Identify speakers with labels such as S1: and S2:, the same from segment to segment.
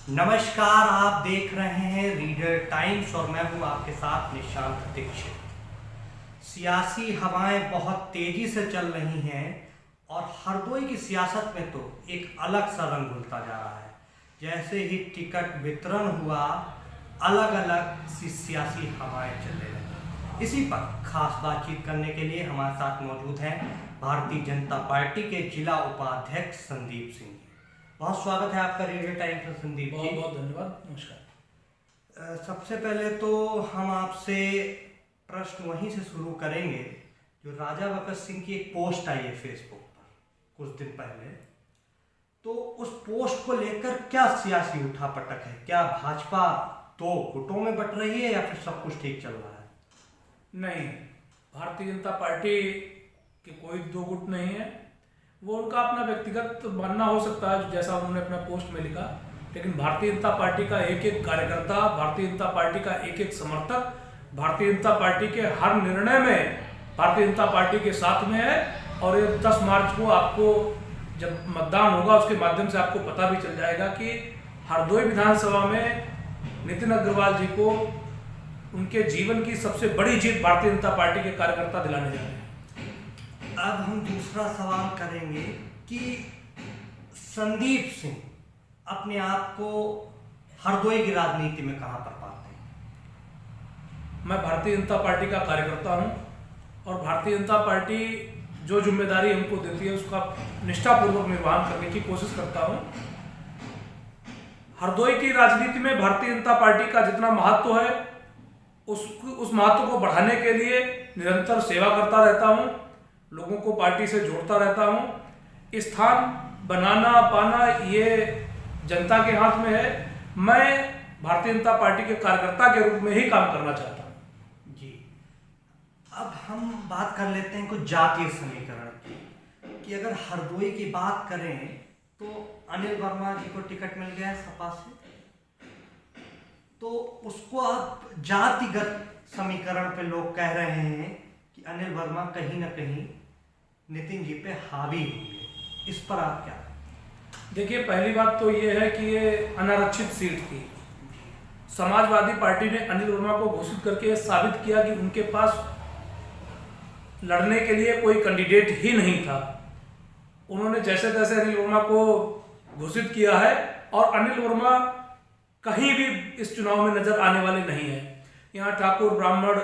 S1: नमस्कार, आप देख रहे हैं रीडर टाइम्स और मैं हूं आपके साथ निशांत दीक्षित। सियासी हवाएं बहुत तेजी से चल रही हैं और हरदोई की सियासत में तो एक अलग सा रंग घुलता जा रहा है। जैसे ही टिकट वितरण हुआ, अलग अलग सी सियासी हवाएं चलने लगी। इसी पर खास बातचीत करने के लिए हमारे साथ मौजूद हैं भारतीय जनता पार्टी के जिला उपाध्यक्ष संदीप सिंह। बहुत स्वागत है आपका रीडर टाइम्स में संदीप जी।
S2: बहुत बहुत धन्यवाद। नमस्कार।
S1: सबसे पहले तो हम आपसे प्रश्न वहीं से शुरू करेंगे जो राजा भगत सिंह की एक पोस्ट आई है फेसबुक पर कुछ दिन पहले। तो उस पोस्ट को लेकर क्या सियासी उठापटक है? क्या भाजपा दो गुटों में बट रही है या फिर सब कुछ ठीक चल रहा है?
S2: नहीं, भारतीय जनता पार्टी के कोई दो गुट नहीं है। वो उनका अपना व्यक्तिगत मानना हो सकता है जैसा उन्होंने अपना पोस्ट में लिखा, लेकिन भारतीय जनता पार्टी का एक एक कार्यकर्ता, भारतीय जनता पार्टी का एक एक समर्थक, भारतीय जनता पार्टी के हर निर्णय में भारतीय जनता पार्टी के साथ में है। और ये 10 मार्च को आपको जब मतदान होगा उसके माध्यम से आपको पता भी चल जाएगा कि हरदोई विधानसभा में नितिन अग्रवाल जी को उनके जीवन की सबसे बड़ी जीत भारतीय जनता पार्टी के कार्यकर्ता दिलाने जा रहे हैं।
S1: अब हम दूसरा सवाल करेंगे कि संदीप सिंह अपने आप को हरदोई की राजनीति में कहां पर पाते हैं?
S2: मैं भारतीय जनता पार्टी का कार्यकर्ता हूं और भारतीय जनता पार्टी जो जिम्मेदारी हमको देती है उसका निष्ठापूर्वक निर्वहन करने की कोशिश करता हूं। हरदोई की राजनीति में भारतीय जनता पार्टी का जितना महत्व है उस महत्व को बढ़ाने के लिए निरंतर सेवा करता रहता हूं, लोगों को पार्टी से जोड़ता रहता हूं। स्थान बनाना पाना ये जनता के हाथ में है। मैं भारतीय जनता पार्टी के कार्यकर्ता के रूप में ही काम करना चाहता हूं।
S1: जी, अब हम बात कर लेते हैं कुछ जातीय समीकरण की कि अगर हरदोई की बात करें तो अनिल वर्मा जी को टिकट मिल गया है सपा से, तो उसको अब जातिगत समीकरण पे लोग कह रहे हैं कि अनिल वर्मा कहीं ना कहीं नितिन जी पे हावी होंगे। इस पर आप क्या?
S2: देखिए, पहली बात तो ये है कि ये अनारक्षित सीट थी। समाजवादी पार्टी ने अनिल वर्मा को घोषित करके साबित किया कि उनके पास लड़ने के लिए कोई कैंडिडेट ही नहीं था। उन्होंने जैसे तैसे अनिल वर्मा को घोषित किया है और अनिल वर्मा कहीं भी इस चुनाव में नजर आने वाले नहीं है। यहाँ ठाकुर, ब्राह्मण,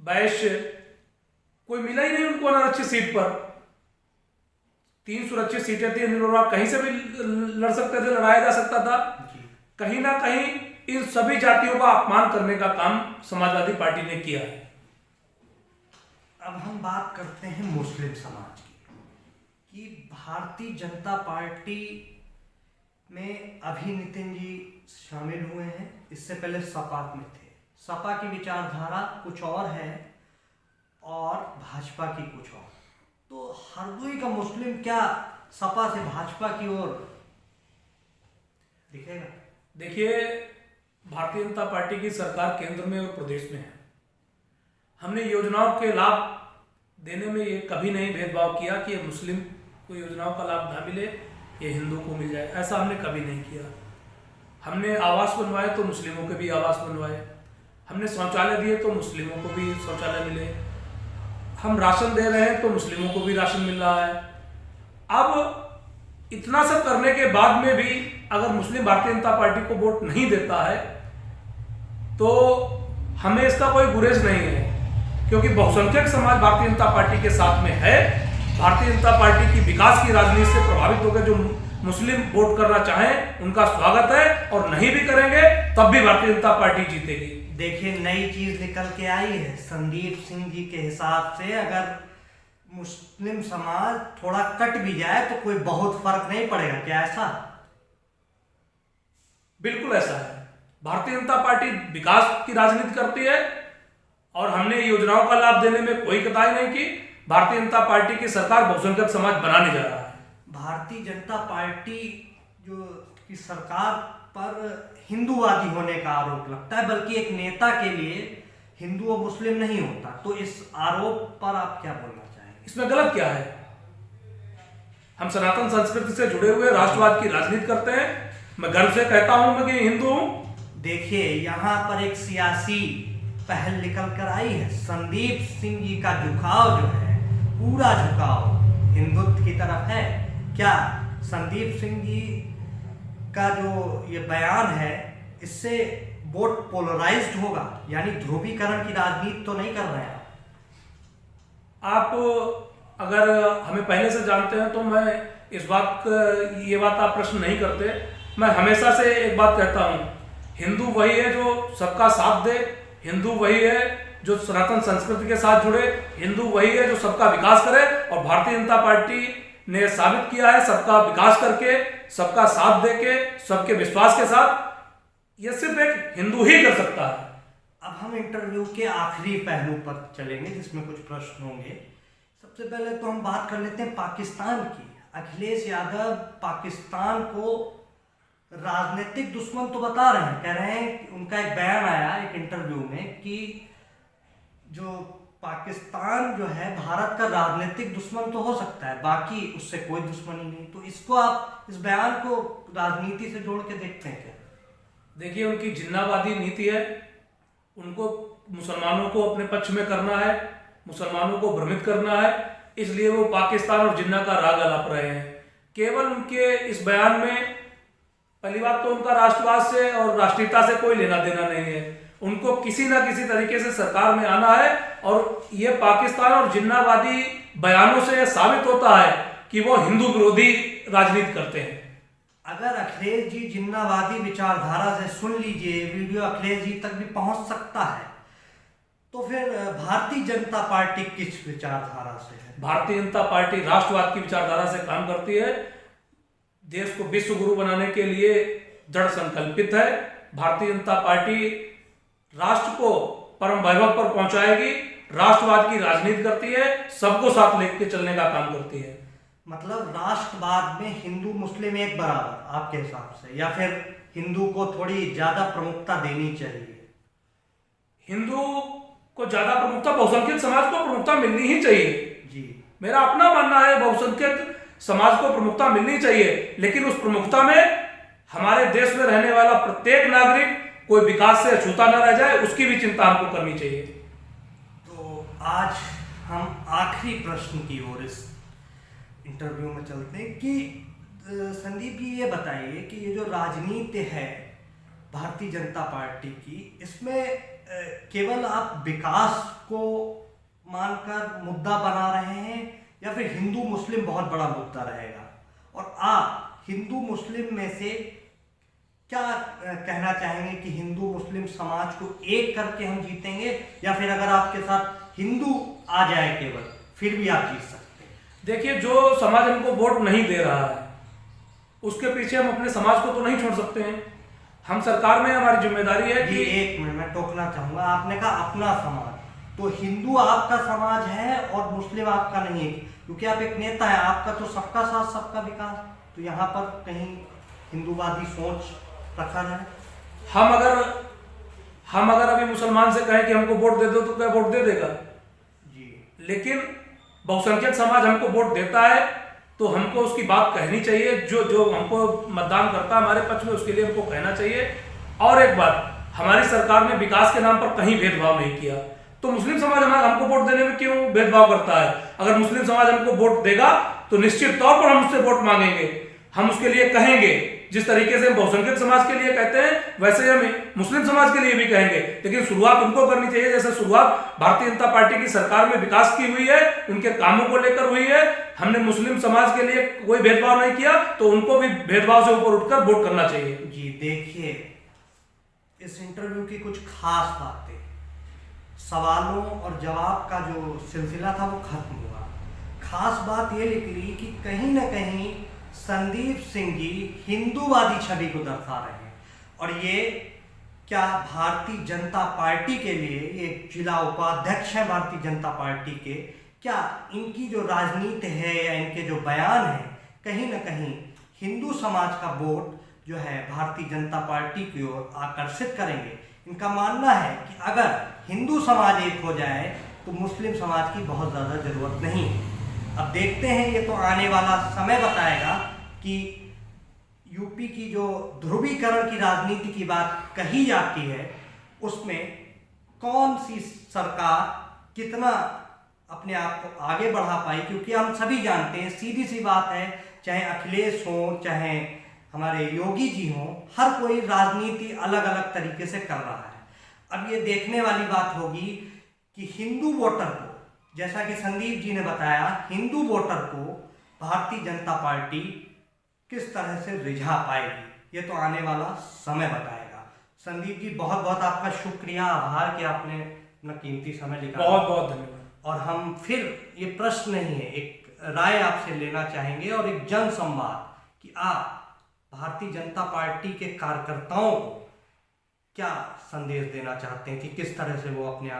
S2: वैश्य कोई मिला ही नहीं उनको अनारक्षित सीट पर। 3 सुरक्षित सीटें थी, अनिल वर्मा कहीं से भी लड़ सकते थे, लड़ाया जा सकता था। कहीं ना कहीं इन सभी जातियों का अपमान करने का काम समाजवादी पार्टी ने किया है।
S1: अब हम बात करते हैं मुस्लिम समाज की कि भारतीय जनता पार्टी में अभी नितिन जी शामिल हुए हैं, इससे पहले सपा में थे। सपा की विचारधारा कुछ और है और भाजपा की कुछ और। तो हरदोई का मुस्लिम क्या सपा से भाजपा की ओर दिखेगा?
S2: देखिए, भारतीय जनता पार्टी की सरकार केंद्र में और प्रदेश में है। हमने योजनाओं के लाभ देने में ये कभी नहीं भेदभाव किया कि ये मुस्लिम को योजनाओं का लाभ ना मिले, ये हिंदू को मिल जाए, ऐसा हमने कभी नहीं किया। हमने आवास बनवाए तो मुस्लिमों के भी आवास बनवाए, हमने शौचालय दिए तो मुस्लिमों को भी शौचालय मिले, हम राशन दे रहे हैं तो मुस्लिमों को भी राशन मिल रहा है। अब इतना सब करने के बाद में भी अगर मुस्लिम भारतीय जनता पार्टी को वोट नहीं देता है तो हमें इसका कोई गुरेज नहीं है, क्योंकि बहुसंख्यक समाज भारतीय जनता पार्टी के साथ में है। भारतीय जनता पार्टी की विकास की राजनीति से प्रभावित होकर जो मुस्लिम वोट करना चाहें उनका स्वागत है, और नहीं भी करेंगे तब भी भारतीय जनता पार्टी जीतेगी।
S1: देखिए, नई चीज निकल के आई है संदीप सिंह जी के हिसाब से। अगर मुस्लिम समाज थोड़ा कट भी जाए तो कोई बहुत फर्क नहीं पड़ेगा, क्या ऐसा?
S2: बिल्कुल ऐसा है। भारतीय जनता पार्टी विकास की राजनीति करती है और हमने योजनाओं का लाभ देने में कोई कताई नहीं की। भारतीय जनता पार्टी की सरकार बहुसंख्यक समाज बनाने जा रहा है।
S1: भारतीय जनता पार्टी जो की सरकार पर हिंदूवादी होने का आरोप लगता है, बल्कि एक नेता के लिए हिंदू और मुस्लिम नहीं होता। तो इस आरोप पर आप क्या बोलना चाहेंगे?
S2: इसमें गलत क्या है? हम सनातन संस्कृति से जुड़े हुए राष्ट्रवाद की राजनीति करते हैं मैं गर्व से कहता हूं मैं कि हिंदू हूं।
S1: देखिए, यहाँ पर एक सियासी पहल निकल कर आई है। संदीप सिंह जी का झुकाव जो है, पूरा झुकाव हिंदुत्व की तरफ है। क्या संदीप सिंह जी का जो ये बयान है, इससे वोट पोलराइज्ड होगा, यानी ध्रुवीकरण की राजनीति तो नहीं कर रहे हैं
S2: आप? अगर हमें पहले से जानते हैं तो मैं इस बात ये बात आप प्रश्न नहीं करते। मैं हमेशा से एक बात कहता हूं, हिंदू वही है जो सबका साथ दे, हिंदू वही है जो सनातन संस्कृति के साथ जुड़े, हिंदू वही है जो सबका विकास करे। और भारतीय जनता पार्टी ने साबित किया है सबका विकास करके, सबका साथ देके, सबके विश्वास के साथ। यह सिर्फ एक हिंदू ही कर सकता है।
S1: अब हम इंटरव्यू के आखिरी पहलू पर चलेंगे, जिसमें कुछ प्रश्न होंगे। सबसे पहले तो हम बात कर लेते हैं पाकिस्तान की। अखिलेश यादव पाकिस्तान को राजनीतिक दुश्मन तो बता रहे हैं, कह रहे हैं कि उनका एक बयान आया एक इंटरव्यू में कि जो पाकिस्तान जो है भारत का राजनीतिक दुश्मन तो हो सकता है, बाकी उससे कोई दुश्मनी नहीं। तो इसको आप, इस बयान को राजनीति से जोड़ के देखते हैं क्या?
S2: देखिए, उनकी जिन्नावादी नीति है। उनको मुसलमानों को अपने पक्ष में करना है, मुसलमानों को भ्रमित करना है, इसलिए वो पाकिस्तान और जिन्ना का राग अलाप रहे हैं। केवल उनके इस बयान में पहली बात तो उनका राष्ट्रवाद से और राष्ट्रीयता से कोई लेना देना नहीं है। उनको किसी ना किसी तरीके से सरकार में आना है, और ये पाकिस्तान और जिन्नावादी बयानों से यह साबित होता है कि वो हिंदू विरोधी राजनीति करते हैं।
S1: अगर अखिलेश जी जिन्नावादी विचारधारा से, सुन लीजिए वीडियो अखिलेश जी तक भी पहुंच सकता है, तो फिर भारतीय जनता पार्टी किस विचारधारा से है?
S2: भारतीय जनता पार्टी राष्ट्रवाद की विचारधारा से काम करती है। देश को विश्व गुरु बनाने के लिए दृढ़ संकल्पित है। भारतीय जनता पार्टी राष्ट्र को परम वैभव पर पहुंचाएगी, राष्ट्रवाद की राजनीति करती है, सबको साथ लेकर चलने का काम करती है।
S1: मतलब राष्ट्रवाद में हिंदू मुस्लिम एक बराबर आपके हिसाब से, या फिर हिंदू को थोड़ी ज्यादा प्रमुखता देनी चाहिए?
S2: हिंदू को ज्यादा प्रमुखता, बहुसंख्यक समाज को प्रमुखता मिलनी ही चाहिए
S1: जी।
S2: मेरा अपना मानना है, बहुसंख्यक समाज को प्रमुखता मिलनी चाहिए, लेकिन उस प्रमुखता में हमारे देश में रहने वाला प्रत्येक नागरिक कोई विकास से अछूता न रह जाए, उसकी भी चिंता हमको करनी चाहिए।
S1: तो आज हम आखिरी प्रश्न की ओर इस इंटरव्यू में चलते हैं कि संदीप जी ये बताइए कि ये जो राजनीति है भारतीय जनता पार्टी की, इसमें केवल आप विकास को मानकर मुद्दा बना रहे हैं, या फिर हिंदू मुस्लिम बहुत बड़ा मुद्दा रहेगा? और आप हिंदू मुस्लिम में से क्या कहना चाहेंगे कि हिंदू मुस्लिम समाज को एक करके हम जीतेंगे, या फिर अगर आपके साथ हिंदू आ जाए केवल, फिर भी आप जीत सकते हैं?
S2: देखिए, जो समाज हमको वोट नहीं दे रहा है उसके पीछे हम अपने समाज को तो नहीं छोड़ सकते हैं। हम सरकार में, हमारी जिम्मेदारी है कि
S1: एक मिनट मैं टोकना चाहूंगा। आपने कहा अपना समाज, तो हिंदू आपका समाज है और मुस्लिम आपका नहीं है, क्योंकि आप एक नेता है। आपका तो सबका साथ सबका विकास, तो यहाँ पर कहीं हिंदूवादी सोच रखा है।
S2: हम अगर अभी मुसलमान से कहें कि हमको वोट दे दो, तो क्या वोट दे देगा?
S1: जी।
S2: लेकिन बहुसंख्यक समाज हमको वोट देता है तो हमको उसकी बात कहनी चाहिए। जो हमको मतदान करता है हमारे पक्ष में, उसके लिए हमको कहना चाहिए। और एक बात, हमारी सरकार ने विकास के नाम पर कहीं भेदभाव नहीं किया, तो मुस्लिम समाज हमको वोट देने में क्यों भेदभाव करता है? अगर मुस्लिम समाज हमको वोट देगा तो निश्चित तौर पर हम उससे वोट मांगेंगे, हम उसके लिए कहेंगे। जिस तरीके से हम बहुसंख्यक समाज के लिए कहते हैं, वैसे हम मुस्लिम समाज के लिए भी कहेंगे। लेकिन शुरुआत उनको करनी चाहिए जैसे शुरुआत भारतीय जनता पार्टी की सरकार में विकास की हुई है, उनके कामों को लेकर हुई है। हमने मुस्लिम समाज के लिए कोई भेदभाव नहीं किया, तो उनको भी भेदभाव से ऊपर उठकर वोट करना चाहिए।
S1: जी देखिए, इस इंटरव्यू की कुछ खास बातें, सवालों और जवाब का जो सिलसिला था वो खत्म हुआ। खास बात ये निकली कि कहीं ना कहीं संदीप सिंह जी हिंदूवादी छवि को दर्शा रहे हैं, और ये क्या भारतीय जनता पार्टी के लिए, एक जिला उपाध्यक्ष है भारतीय जनता पार्टी के, क्या इनकी जो राजनीति है या इनके जो बयान है कहीं ना कहीं हिंदू समाज का वोट जो है भारतीय जनता पार्टी की ओर आकर्षित करेंगे? इनका मानना है कि अगर हिंदू समाज एक हो जाए तो मुस्लिम समाज की बहुत ज़्यादा जरूरत नहीं है। अब देखते हैं, ये तो आने वाला समय बताएगा कि यूपी की जो ध्रुवीकरण की राजनीति की बात कही जाती है, उसमें कौन सी सरकार कितना अपने आप को आगे बढ़ा पाई, क्योंकि हम सभी जानते हैं, सीधी सी बात है, चाहे अखिलेश हो चाहे हमारे योगी जी हों, हर कोई राजनीति अलग अलग तरीके से कर रहा है। अब ये देखने वाली बात होगी कि हिंदू वोटर को, जैसा कि संदीप जी ने बताया, हिंदू वोटर को भारतीय जनता पार्टी किस तरह से रिझा पाएगी, ये तो आने वाला समय बताएगा। संदीप जी, बहुत बहुत आपका शुक्रिया, आभार कि आपने अपना कीमती समय निकाला।
S2: बहुत बहुत धन्यवाद। और
S1: हम फिर, ये प्रश्न नहीं है, एक राय आपसे लेना चाहेंगे और एक जन संवाद कि आप भारतीय जनता पार्टी के कार्यकर्ताओं को क्या संदेश देना चाहते हैं कि किस तरह से वो अपने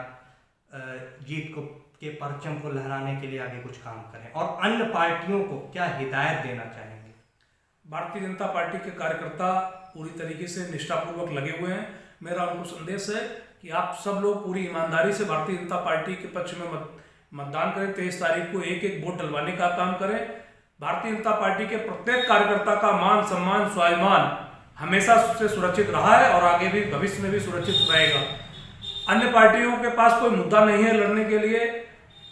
S1: जीत को के परचम को लहराने के लिए आगे कुछ काम करें, और अन्य पार्टियों को क्या हिदायत देना चाहेंगे?
S2: भारतीय जनता पार्टी के कार्यकर्ता पूरी तरीके से निष्ठापूर्वक लगे हुए हैं। मेरा उनको संदेश है कि आप सब लोग पूरी ईमानदारी से भारतीय जनता पार्टी के पक्ष में मतदान करें। 23 तारीख को एक एक वोट डलवाने का काम करें। भारतीय जनता पार्टी के प्रत्येक कार्यकर्ता का मान सम्मान स्वाभिमान हमेशा से सुरक्षित रहा है और आगे भी भविष्य में भी सुरक्षित रहेगा। अन्य पार्टियों के पास कोई मुद्दा नहीं है लड़ने के लिए,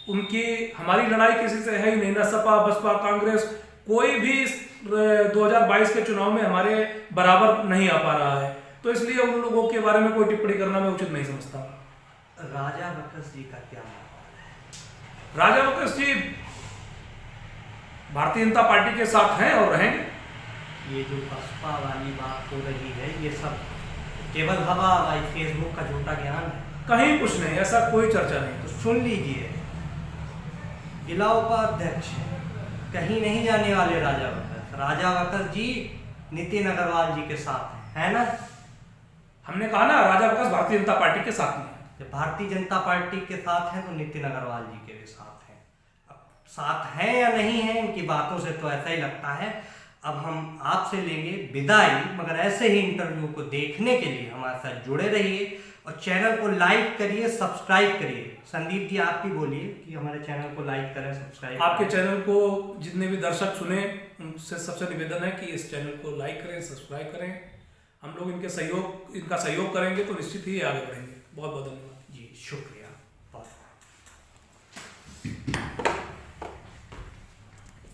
S2: उनकी हमारी लड़ाई किसी से है ही नहीं, न सपा बसपा कांग्रेस, कोई भी 2022 के चुनाव में हमारे बराबर नहीं आ पा रहा है, तो इसलिए उन लोगों के बारे में कोई टिप्पणी करना मैं उचित नहीं समझता।
S1: राजा वकस जी का क्या मामला है?
S2: राजा वकस जी भारतीय जनता पार्टी के साथ हैं और रहेंगे।
S1: ये जो बसपा वाली बात हो रही है, ये सब केवल हवा हवाई फेसबुक का झूठा ज्ञान है,
S2: कहीं कुछ नहीं, ऐसा कोई चर्चा नहीं।
S1: तो सुन लीजिए, जिला उपाध्यक्ष कहीं नहीं जाने वाले राजा वकस। राजा वकस जी नितिन अग्रवाल जी के साथ है ना?
S2: हमने कहा ना, राजा वकस भारतीय जनता पार्टी के साथ में है।
S1: जब भारतीय जनता पार्टी के साथ हैं तो नितिन अग्रवाल जी के भी साथ हैं। अब साथ हैं या नहीं है, इनकी बातों से तो ऐसा ही लगता है। अब हम आपसे लेंगे विदाई, मगर ऐसे ही इंटरव्यू को देखने के लिए हमारे साथ जुड़े रहिए और चैनल को लाइक करिए, सब्सक्राइब करिए। संदीप जी, आप भी बोलिए कि हमारे चैनल को लाइक करें, सब्सक्राइब।
S2: आपके चैनल को जितने भी दर्शक सुने, उनसे सबसे निवेदन है कि इस चैनल को लाइक करें, सब्सक्राइब करें। हम लोग इनका सहयोग करेंगे तो निश्चित ही आगे बढ़ेंगे। बहुत बहुत धन्यवाद
S1: जी, शुक्रिया।